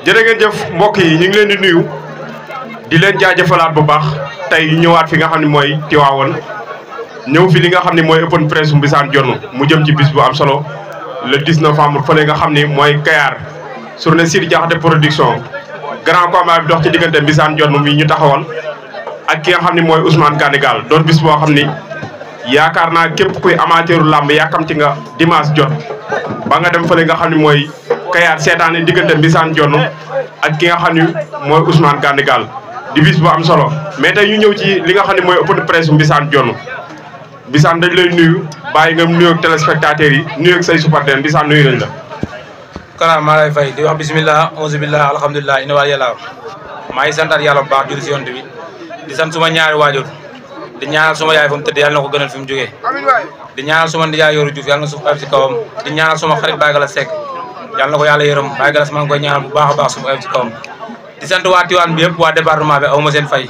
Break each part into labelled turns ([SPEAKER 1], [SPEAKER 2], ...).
[SPEAKER 1] jërë ngeen jëf mbokk yi ñu ngi leen di nuyu di leen jaajëfalaat bu baax tey ñëwaat fi nga xam ne mooy Tivaouane ñëw fi li nga xam ne mooy open press Mbissane Dione mu jëm ci bis bu am solo le 10 novembre fële nga xam ni mooy Kayar journée Sidi Diakhaté production grand combat bi dox ci diggante Mbissane Dione mi ñu taxawal ak ki nga xam ne mooy Ousmane Gandigal doon bis boo xam ni yaakaar naa képp kuy amateuru làmb yàkkamti nga dimanche jot ba nga dem fële nga xam ne mooy Kayar seetaane diggante Mbissane Dione ak ki nga xam ne mooy Ousmane Gandigal di bis bu am solo mais tey ñu ñëw ci li nga xam ne mooy open press Mbissane Dione Mbissane dañ lay nuyu bàyyi nga nuyu ak téléspectateurs yi nuyu ak say supporters Mbissane nuyu nañ la.
[SPEAKER 2] Kara maa lay fay di wax bisimilah auzu billah alhamdulilah inna wal yàlla maa ngi santaat yàlla bu baax jur si yonent bi di sant suma ñaari waajur di ñaanal suma yaay fa mu tëdd yàlla na ko gënal fi mu jógee di ñaanal suma ndijaay Yoru Diouf yàlla na suuf ayib si kawam di ñaanal suma xarit Baye Gala Seck yàlla na ko yàlla yërëm Baye Gala maa ngi koy ñaanal bu baax a baax suuf ayib si kawam di sant waa Tivaouane bi yëpp waa département bi aw ma seen fay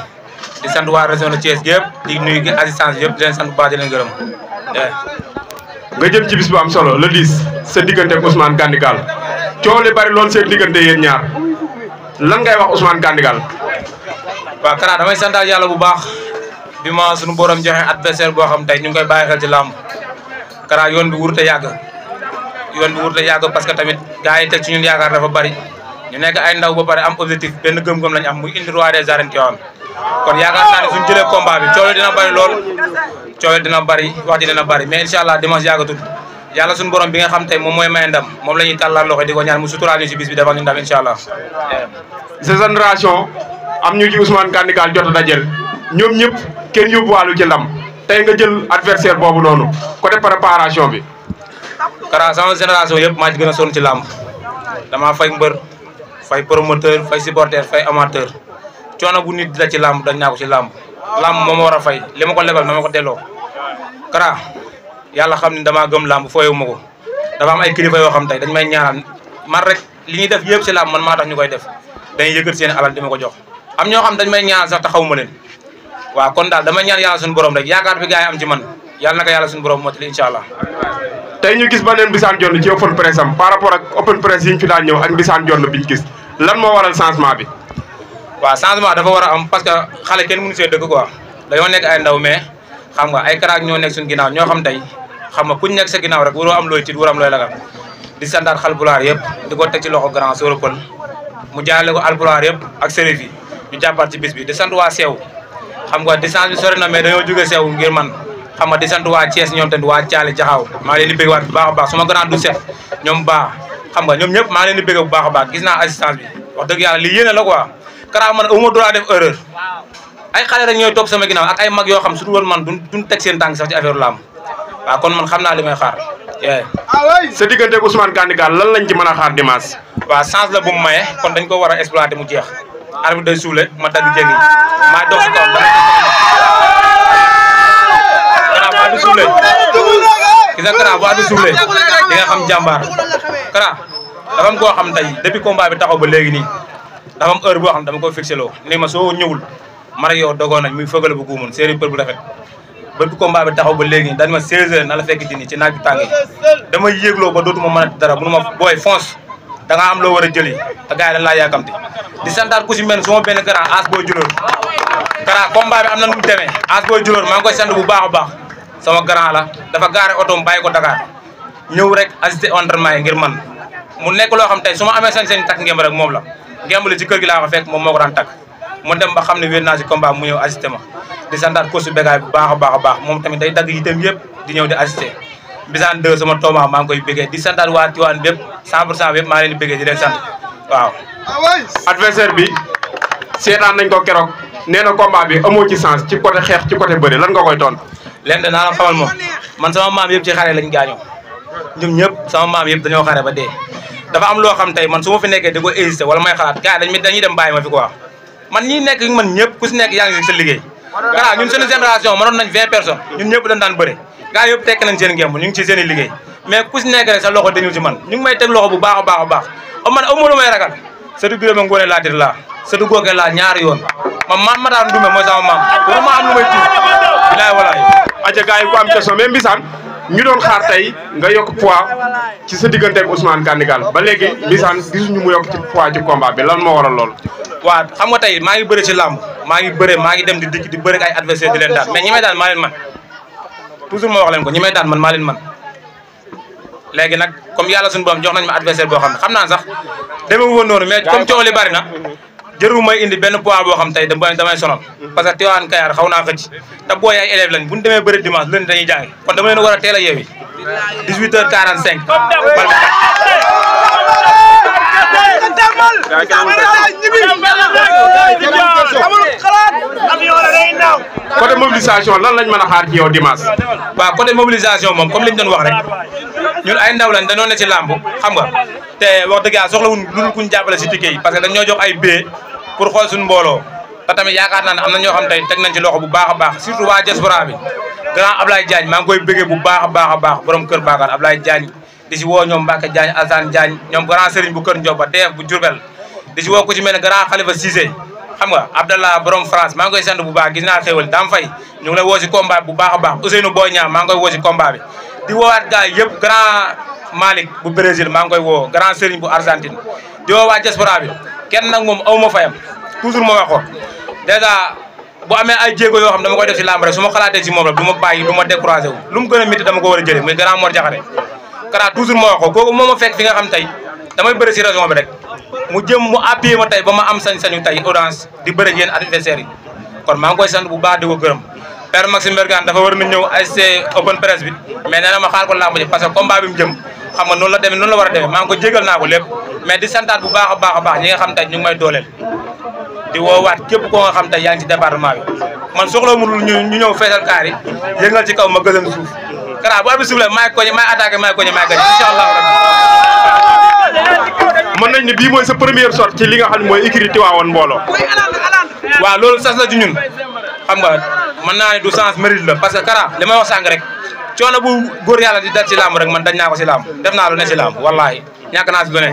[SPEAKER 2] di sant waa région de Thiès yëpp di nuyu assistance yëpp di leen sant bu baax di leen gërëm
[SPEAKER 1] nga jëm ci bis bu am solo le 10 sa diggante ak Ousmane Gandigal coow li bari lool seen diggante yéen ñaar lan ngay wax Ousmane Gandigal.
[SPEAKER 2] waaw Kara damay santaat yàlla bu baax bi ma suñu borom joxe adversaire boo xam tey ñu ngi koy bàyyi xel ci làmb Kara yoon bi wurte yàgg parce que tamit gars yi teg ci ñun yaakaar dafa bari ñu nekk ay ndaw ba pare am objectif benn gëm-gëm lañ am muy indi roi des arènes Tivaouane kon yaakaar naa ne suñu jëlee combat bi coow dina bari lool coow dina bari wax ji dina bari mais incha allah dimanche yàggatul yàlla suñu borom bi nga xam tey moom mooy may ndam moom la ñuy tàllal loxo di ko ñaan mu suturaal ñu si bis bi defal ñu ndam incha allah.
[SPEAKER 1] sa génération am ñu ci Ousmane Gandigal jot a dajeel ñoom ñëpp kenn yóbbuwaalu ci ndam tey nga jël adversaire boobu noonu côté préparation bi.
[SPEAKER 2] Kara sama génération yëpp maa ci gën a sonn ci làmb damaa fay mbër fay promoteur fay supporter fay amateur coono bu nit di la ci làmb dañ naa ko ci làmb moo ma war a fay li ma ko lebal na ma ko delloo. Kara yàlla xam ne damaa gëm làmb fooyewu ma ko dafa am ay kilifa yoo xam tey dañ may ñaanal man rek li ñuy def yëpp ci làmb man maa tax ñu koy def dañuy yëkkat seen alal di ma ko jox am ñoo xam dañ may ñaanal sax te xawuma leen waaw kon daal damay ñaan yàlla suñu borom rek yaakaar bi gars yi am ci man yàlla naka yàlla suñu borom motali incha allah.
[SPEAKER 1] tey ñu gis ba neen Mbissane Dione ci open press am par rapport ak open press yi ñu fi daan ñëw ak Mbissane Dione bi ñu gis lan moo waral changement bi.
[SPEAKER 2] waaw changement dafa war a am parce que xale kenn mënu see dëkk quoi dañoo nekk ay ndaw mais xam nga ay karaak ñoo nekk suñu ginnaaw ñoo xam tey xam nga kuñ nekk sa ginnaaw rek waroo am looy tiit waroo am looy lagal di santaat xalpulaar yëpp di ko teg ci loxo grand Soro Pël mu jaarale ko alpulaar yëpp ak sérif yi ñu jàppaat ci bis bi di sant waa Seew xam nga distance bi sori na mais dañoo jóge Seew ngir man xam nga di sant waa Thiès ñoom tamit waa Thiali Jaxaaw maa ngi leen di bëgg waat bu baax a baax suma grand du set ñoom baax xam nga ñoom ñëpp maa ngi leen di bëgg bu baax a baax gis naa assistance bi wax dëgg yàlla li yéene la quoi Kara man auma droit def erreur ay xale rek ñooy topp sama ginnaaw ak ay mag yoo xam su dul woon man duñ teg seen tànk sax ci affaire làmb waaw kon man xam naa li may xaar
[SPEAKER 1] sa diggante ak Ousmane Gandigal lan lañ ci mën a xaar dimanche.
[SPEAKER 2] waaw chance la bu mu maye kon dañ ko war a exploiter mu jeex arbitre day suule ma dagg jéggi maa dox si kawam Kara bu arbitre suule gis nga Kara bu arbitre suule di nga xam jàmbaar Kara dafa am koo xam tey depuis combat bi taxaw ba léegi nii dafa am heure boo xam dama ko fixé loo ni ma soo ñëwul man ak yow dogoon nañ muy fëgale bu guumoon séeri për bu rafet ba combat bi taxaw ba léegi dañ ma 16h na la fekk ci nii ci naaj bi tàngee dama yéegloo ba dootuma mën a dara mënu ma booy fonce da nga am loo war a jëli te gars yi dañ laa yaakamti di santaat ku si mel suma benn grand as booy julóor Kara combat bi am na nu mu demee as booy julóor maa ngi koy sant bu baax a baax sama grand la dafa gaare otoom bàyyi ko Dakar ñëw rek assisté entraînement yi ngir man mu nekk loo xam tey su ma amee sañ-sañ takk ngemb rek moom la ngemb li ci kër gi laa ko fekk moom moo ko daan takk mu dem ba xam ne wér naa si combat mu ñëw assisté ma di santaat coach Bégaay bu baax a baax a baax moom tamit day dagg itam yëpp di ñëw di assisté Mbissane 2 sama tooma maa ngi koy bëggee di santaat waa Tivaouane bépp 100% bépp maa leen di bëggee di leen sant waaw.
[SPEAKER 1] adversaire bi seetaan nañ ko keroog nee na combat bi amoo ci sens ci côté xeex ci côté bëri lan nga koy tontu.
[SPEAKER 2] leen de naa la xamal moom man sama maam yëpp ci xare lañ gaañoo ñoom ñëpp sama maam yëpp dañoo xare ba dee dafa am loo xam tey man su ma fi nekkee di ko hésité wala may xalaat gars yi dañuy dem bàyyi ma fi quoi man ñi nekk man ñëpp ku si nekk yaa ngi sa liggéey Kara ñun suñu génération mënoon nañ 20 personnes ñun ñëpp dañ daan bëre gars yëpp tekk nañ seen ngemb ñu ngi ci seen i liggéey mais ku si nekk rek sa loxo dañu ci man ñu ngi may teg loxo bu baax a baax a baax man amu lu may ragal surtout Birame Ngone laatir laa surtout googe laa ñaari yoon man ma daan dumbe mooy sama maam pour ma am lu may tiit bilaay walaay
[SPEAKER 1] aja gars yi ku am question mais Mbissane ñu doon xaar tey nga yokk poids ci sa diggante ak Ousmane Gandigal ba léegi Mbissane gisuñu mu yokk ci poids ci combat bi lan moo waral lool.
[SPEAKER 2] waaw xam nga tey maa ngi bëre ci làmb maa ngi dem di dikk di bëre ay adversaire di leen daan mais ñi may daan maa leen man toujours ma wax leen ko ñi may daan man maa leen man léegi nag comme yàlla suñu borom jox nañ ma adversaire boo xam naa sax demewu woon noonu mais comme coow li bari na jërul may indi benn poids boo xam tey damay sonal parce que Tivaouane Kayar xaw naa xëcc te booy ay élèves lañ bu ñu demee bëri dimanche lundi dañuy jàngi kon dama leen war a teel a yeewi 18h45
[SPEAKER 1] côté mobilisation lan lañ mën a xaar ci yow dimanche.
[SPEAKER 2] waaw côté mobilisation moom comme li ñu doon wax rek ñun ay ndaw lañ dañoo ne ci làmb xam nga te wax dëgg yàlla soxlawuñ lu dul kuñ jàppale si ticket yi parce que dañoo jox ay billets pour xool suñu mbooloo te tamit yaakaar naa ne am na ñoo xam tey teg nañ ci loxo bu baax a baax surtout waa diaspora bi grand Ablaye Diagne maa ngi koy bëggee bu baax a baax borom Kër Bakar Ablaye Diagne di si woo ñoom Mbacke Diagne Alsane Diagne ñoom grand Serigne bu Kër Ndioba DF bu Diourbel di si woo ku ci mel ne grand Khalifa Cissé xam nga Abdallah borom France maa ngi koy sant bu baax gis naa xéwal Dame Faye ñu ngi lay woo si combat bu baax a baax Ousseynou Boy Niang maa ngi koy woo si combat bi di woowaat gars yi yëpp grand Malick bu Brésil maa ngi koy woo grand Serigne bu Argentine di woo waa diaspora bi kenn nag moom aw ma fayam toujours ma wax ko dèjà bu amee ay jéego yoo xam dama koy def si lamb rek su ma xalaatee si moom la du ma bàyyi du ma découragé wu lu mu gën a métti dama ko war a jëlee muy grand Mor Diakhaté Kara toujours ma wax ko kooku moo ma fekk fi nga xam tey damay bëri si région bi rek mu jëm mu appuyé ma tey ba ma am sañ-sañu tey audience di bëri yéen adversaires yi kon maa ngi koy sant bu baax di ko gërëm Père Maxime Bergane dafa war na ñëw ASC open press bi mais nee na ma xaar ko lamb ji parce que combat bi mu jëm xam nga noonu la demee noonu la war a demee maa ngi ko jégal naa ko lépp mais di santaat bu baax a baax ñi nga xam tey ñu ngi may dooleel di woowaat képp koo nga xam tey yaa ngi ci département bi man soxla mu ñu ñëw feesal kaar yi yëngal ci kaw ma gësam suuf Kara bu abi suuf la maay koñe maay attaqué maay koñe maay gañ incha allah
[SPEAKER 1] mën nañ ne bii mooy sa première sortie ci li nga xam ne mooy écurie Tivaouane mbooloo.
[SPEAKER 2] waaw loolu sas la ci ñun xam nga mën naa ne du sens mérite la parce que Kara li may wax sànq rek coono bu góor yàlla di dal ci làmb rek man dañ naa ko ci làmb def naa lu ne ci làmb wallaahi ñàkk naa ci lu ne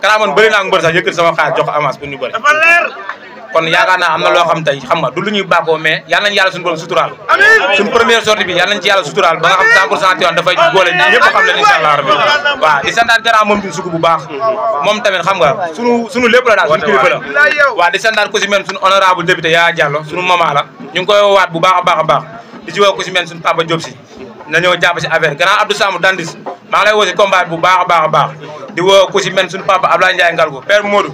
[SPEAKER 2] Kara man bëri naa mbër sax yëkkati sama xaalis jox ko avance pour ñu bëri kon yaakaar naa am na loo xam tey xam nga du lu ñuy bàkkoo mais yal nañu yàlla suñu borom suturaal suñu première sortie bi yal nañu ci yàlla suturaal ba nga xam 100% Tivaouane dafay boole ñëpp xam leen incha allah rabbi waaw di santaat Kara moom di sugu bu baax moom tamit xam nga suñu lépp la daal suñu kilifa la waaw di santaat ku si mel suñu honorable député Yaya Diallo suñu mama la ñu ngi koy woowaat bu baax a baax di ci woo ku si mel suñu papa Diop si na ñëw jàpp si affaire grand Abdou Samou Dandis maa ngi lay woo si combat bu baax a baax di woo ku si mel suñu papa Abdoulaye Ndiaye Ngalgo Père Modou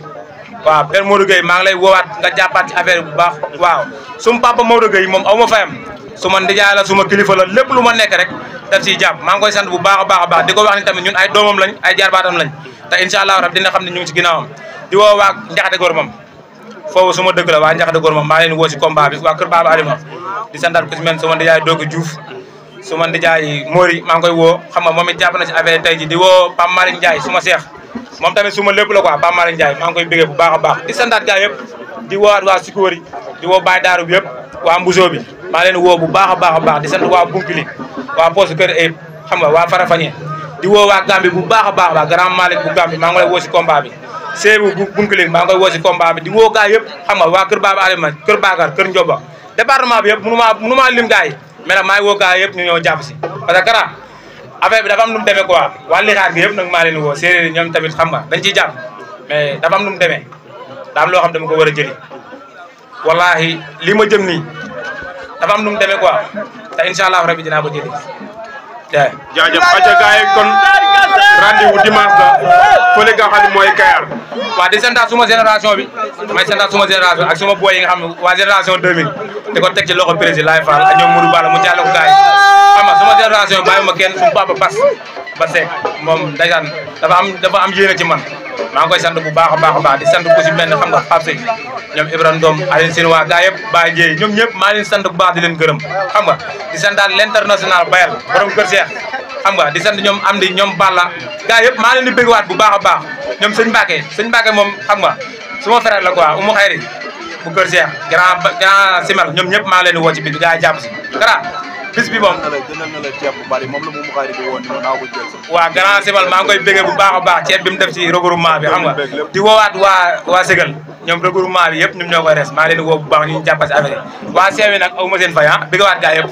[SPEAKER 2] waaw Père Modou Gueye maa ngi lay woowaat nga jàppaat ci affaire bu baax waaw suma papa Modou Gueye moom aw ma fayam suma ndijaay la suma kilifa la lépp lu ma nekk rek daf siy jàpp maa ngi koy sant bu baax a baax di ko wax ni tamit ñun ay doomam lañ ay jarbaatam lañ te incha allah rab dina xam ne ñu ngi si ginnaawam di woo waa Njaxate Góor moom foofu suma dëkk la waa Njaxate Góor moom maa leen woo si combat bi waa kër Baba Alima di santaat ko si mel suma ndijaay Dogu Diouf suma ndijaay Mori maa ngi koy woo xam nga moom it jàpp na si affaire tey ji di woo Pam Malick Ndiaye suma seex moom tamit suma lépp la quoi Pam Malick Ndiaye maa ngi koy bëggee bu baax a baax di santaat gaa yëpp di woowaat waa Sikori di woo Baye Daaru bi yëpp waa Mbuso bi maa leen woo bu baax a baax di sant waa Bunkili waa poste kër Ayib xam nga waa Farafane di woo waa Gambi bu baax a baax grand Malick bu Gambi maa ngi lay woo si combat bi Seebu bu Bunkili maa ngi koy woo si combat bi di woo gaa yëpp xam nga waa kër Baba Alima kër Bakar kër Ndioba département bi yëpp mënu maa lim gaa yi mais nag maa ngi woo gaa yëpp ñu ñëw jàpp si parce que Kara affaire bi dafa am nu mu demee quoi waa lixaar gi yëpp nag maa leen woo séeréer yi ñoom tamit xam nga dañ ciy jàpp mais dafa am nu mu demee daa am loo xam dama ko war a jëli wallahi li ma jëm nii dafa am nu mu demee quoi te incha allah rabi dinaa ko jëli
[SPEAKER 1] jaajëf aca gars yi kon rendez-vous dimanche la fële nga xam ne mooy Kayar
[SPEAKER 2] waaw di santaat suma génération bi may santaat suma génération ak suma boy yi nga xam ne waa génération 2000 di ko teg ci loxo président Laye Fall ak ñoom Mourou Bala mu jàll ko gars yi xam nga suma génération bàyyi ma kenn suñu papa ba Seck moom ndeysaan dafa am yéene ci man maa ngi koy sant bu baax a baax di sant ku si mel ne xam nga Pape Sey ñoom Ibrahima Ndom Aline Sine waa gars yëpp Baye Dieye ñoom ñëpp maa leen sant bu baax di leen gërëm xam nga di santaat l'international Bayal borom Kër Cheikh xam nga di sant ñoom Amdi ñoom Balla gars yëpp maa leen di bëggwaat bu baax a baax ñoom sëñ Mbacke moom xam nga suma frère la quoi Oumou Khayri bu Kër Cheikh grand Simel ñoom ñëpp maa leen di woo ci bis bi gars yi jàpp si Kara bis bi moom waaw grand Simel maa ngi koy bëggee bu baax a baax ceeb bi mu def ci regroupement bi xam nga di woowaat waa Ségal ñoom regroupement bi yëpp ñoom ñoo koy res maa leen di woo bu baax ñu jàpp si affaire yi waa seewi nag aw ma seen fay bëggewaat gars yëpp